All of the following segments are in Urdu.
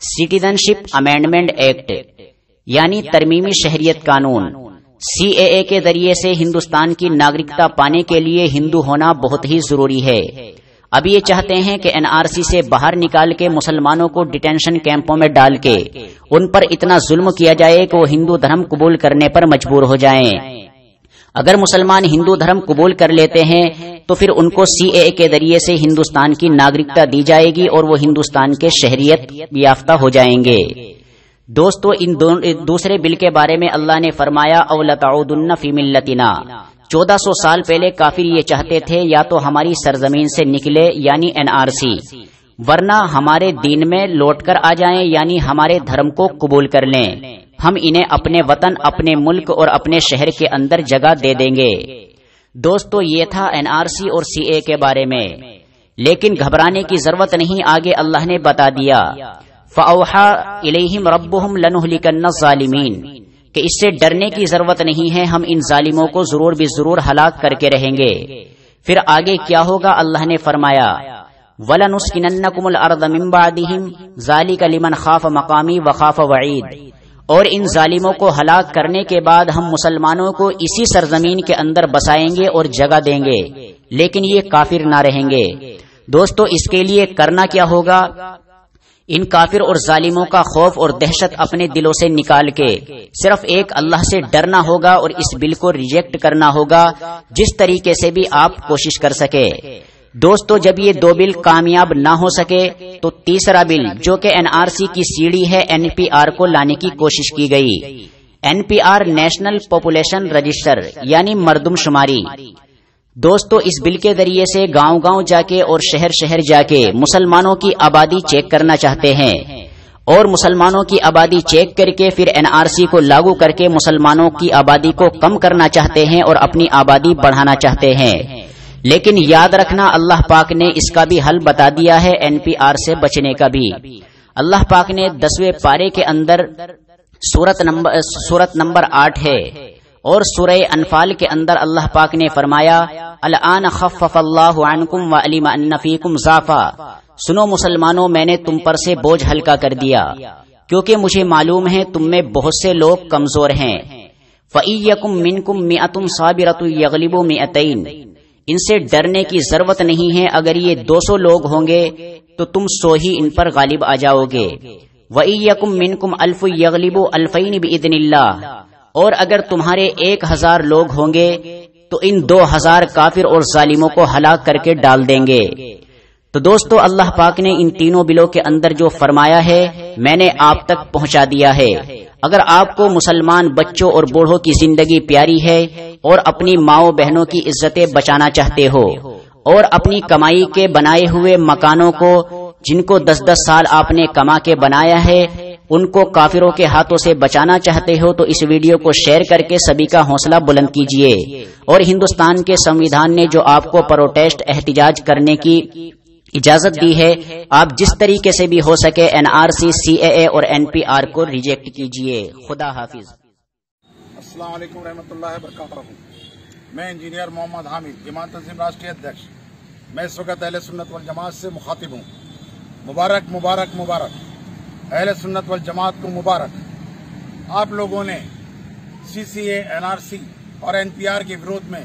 سٹیزنشپ امینڈمنٹ ایکٹ یعنی ترمیمی شہریت قانون CAA کے ذریعے سے ہندوستان کی ناگرکتا پانے کے لیے ہندو ہونا بہت ہی ضروری ہے۔ اب یہ چاہتے ہیں کہ NRC سے باہر نکال کے مسلمانوں کو ڈیٹینشن کیمپوں میں ڈال کے ان پر اتنا ظلم کیا جائے کہ وہ ہندو دھرم قبول کرنے پر مجبور ہو جائیں۔ اگر مسلمان ہندو دھرم قبول کر لیتے ہیں تو پھر ان کو CAA کے ذریعے سے ہندوستان کی ناگرکتا دی جائے گی اور وہ ہندوستان کے شہریت یافتہ ہو جائیں گے۔ دوستو، ان دوسرے بل کے بارے میں اللہ نے فرمایا اولتعودن فی ملتنا، 1400 سال پہلے کافر یہ چاہتے تھے یا تو ہماری سرزمین سے نکلے یعنی NRC، ورنہ ہمارے دین میں لوٹ کر آ جائیں یعنی ہمارے دھرم کو قبول کر لیں، ہم انہیں اپنے وطن، اپنے ملک اور اپنے شہر کے اندر جگہ دے دیں گے۔ دوستو، یہ تھا NRC اور CAA کے بارے میں، لیکن گھبرانے کی ضرورت نہیں، آگے اللہ نے بتا دیا فَأَوْحَى إِلَيْهِمْ رَبُّهُمْ لَنُهْلِكَنَّ الظَّالِمِينَ کہ اس سے ڈرنے کی ضرورت نہیں ہے، ہم ان ظالموں کو ضرور بھی ضرور ہلاک کر کے رہیں گے۔ پھر آگے کیا ہوگا؟ اللہ نے فرمایا وَلَنُسْكِنَنَّكُمُ الْأَرْضَ مِن بَعْدِهِمْ ذَلِكَ لِمَنْ خَافَ مَقَامِي وَخَافَ وَعِيدِ، اور ان ظالموں کو ہلاک کرنے کے بعد ہم مسلمانوں کو اسی سرزمین کے اندر بسائیں گے اور جگہ دیں گے، لیکن یہ کافر نہ رہیں گے۔ دوستو، اس کے لیے کرنا کیا ہوگا؟ ان کافر اور ظالموں کا خوف اور دہشت اپنے دلوں سے نکال کے صرف ایک اللہ سے ڈرنا ہوگا اور اس بل کو ریجیکٹ کرنا ہوگا جس طریقے سے بھی آپ کوشش کر سکے۔ دوستو، جب یہ دو بل کامیاب نہ ہو سکے تو تیسرا بل جو کہ NRC کی سیڑھی ہے NPR کو لانے کی کوشش کی گئی۔ NPR نیشنل پاپولیشن رجسٹر یعنی مردم شماری۔ دوستو، اس بل کے ذریعے سے گاؤں گاؤں جا کے اور شہر شہر جا کے مسلمانوں کی آبادی چیک کرنا چاہتے ہیں، اور مسلمانوں کی آبادی چیک کر کے پھر NRC کو لاگو کر کے مسلمانوں کی آبادی کو کم کرنا چاہتے ہیں اور اپنی آبادی بڑھانا چاہتے ہیں۔ لیکن یاد رکھنا، اللہ پاک نے اس کا بھی حل بتا دیا ہے، NPR سے بچنے کا بھی۔ اللہ پاک نے 10ویں پارے کے اندر سورت نمبر 8 ہے، اور سورہ انفال کے اندر اللہ پاک نے فرمایا الآن خفف اللہ عنکم وعلم ان فیکم ضعفا، سنو مسلمانوں، میں نے تم پر سے بوجھ ہلکا کر دیا کیونکہ مجھے معلوم ہے تم میں بہت سے لوگ کمزور ہیں۔ فَإِيَّكُم مِّنكُم مِّئَةٌ صَابِرَةٌ يَغْلِبُوا مِئَتَيْنِ، ان سے ڈرنے کی ضرورت نہیں ہے، اگر یہ 200 لوگ ہوں گے تو تم 100 ہی ان پر غالب آ جاؤ گے۔ وَإِيَّكُم مِّنكُم أَلْفٌ يَغْلِبُوا أَلْفَيْنِ بِإِذْنِ اللَّهِ، اور اگر تمہارے 1000 لوگ ہوں گے تو ان 2000 کافر اور ظالموں کو ہلاک کر کے ڈال دیں گے۔ تو دوستو، اللہ پاک نے ان تینوں بلوں کے اندر جو فرمایا ہے میں نے آپ تک پہنچا دیا ہے۔ اگر آپ کو مسلمان بچوں اور بوڑھوں کی زندگی پیاری ہے اور اپنی ماؤں بہنوں کی عزتیں بچانا چاہتے ہو، اور اپنی کمائی کے بنائے ہوئے مکانوں کو جن کو 10-10 سال آپ نے کما کے بنایا ہے ان کو کافروں کے ہاتھوں سے بچانا چاہتے ہو، تو اس ویڈیو کو شیئر کر کے سبھی کا حوصلہ بلند کیجیے۔ اور ہندوستان کے سنویدھان نے جو آپ کو پروٹیسٹ احتجاج کرنے کی اجازت دی ہے، آپ جس طریقے سے بھی ہو سکے NRC، CAA اور NPR کو ریجیکٹ کیجیے۔ خدا حافظ۔ السلام علیکم ورحمۃ اللہ وبرکاتہ۔ میں انجینئر محمد حامد، جماعت تنظیم راشٹریہ ادھیکش۔ میں اس وقت اہل سنت والجماعت سے مخاطب ہوں۔ مبارک مبارک مبارک، اہل سنت والجماعت کو مبارک۔ آپ لوگوں نے CCA، NRC اور NPR کے ورودھ میں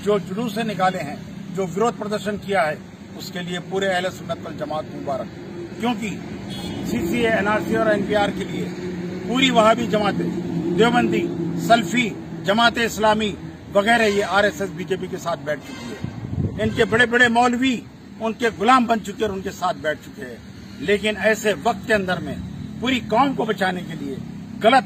جو جلوس نکالے ہیں، جو ورودھ پردرشن کیا ہے، اس کے لیے پورے اہل سنت والجماعت کو مبارک، کیونکہ CCA، NRC اور NPR کے لیے پوری وہابی جماعتیں، دیوبندی، سلفی، جماعت اسلامی وغیرہ یہ RSS BJP کے ساتھ بیٹھ چکی ہے۔ ان کے بڑے بڑے مولوی ان کے غلام بن چکے اور ان کے ساتھ بیٹھ چکے ہیں۔ لیکن ایسے وقت کے اندر میں پوری قوم کو بچانے کے لیے، غلط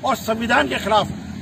اور سنویدھان کے خلاف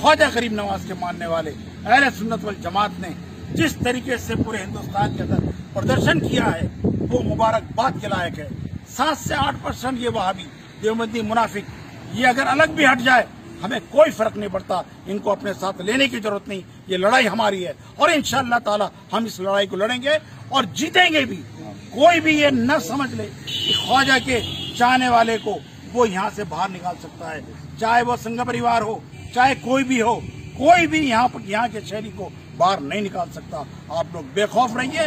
خواجہ غریب نواز کے ماننے والے اہل سنت والجماعت نے جس طریقے سے پورے ہندوستان کے اندر پردرشن کیا ہے وہ مبارکباد کے لائق ہے۔ 7 سے 8% یہ وہابی دیوبندی منافق یہ اگر الگ بھی ہٹ جائے ہمیں کوئی فرق نہیں پڑتا، ان کو اپنے ساتھ لینے کی ضرورت نہیں، یہ لڑائی ہماری ہے اور انشاءاللہ تعالی ہم اس لڑائی کو لڑیں گے اور جیتیں گے بھی۔ کوئی بھی یہ نہ سمجھ لے کہ خواجہ کے چاہنے والے کو وہ یہاں سے باہر نکال سکتا ہے، چاہے وہ سنگھ پریوار ہو، چاہے کوئی بھی ہو، کوئی بھی یہاں کے شہری کو باہر نہیں نکال سکتا۔ آپ لوگ بے خوف رہیے،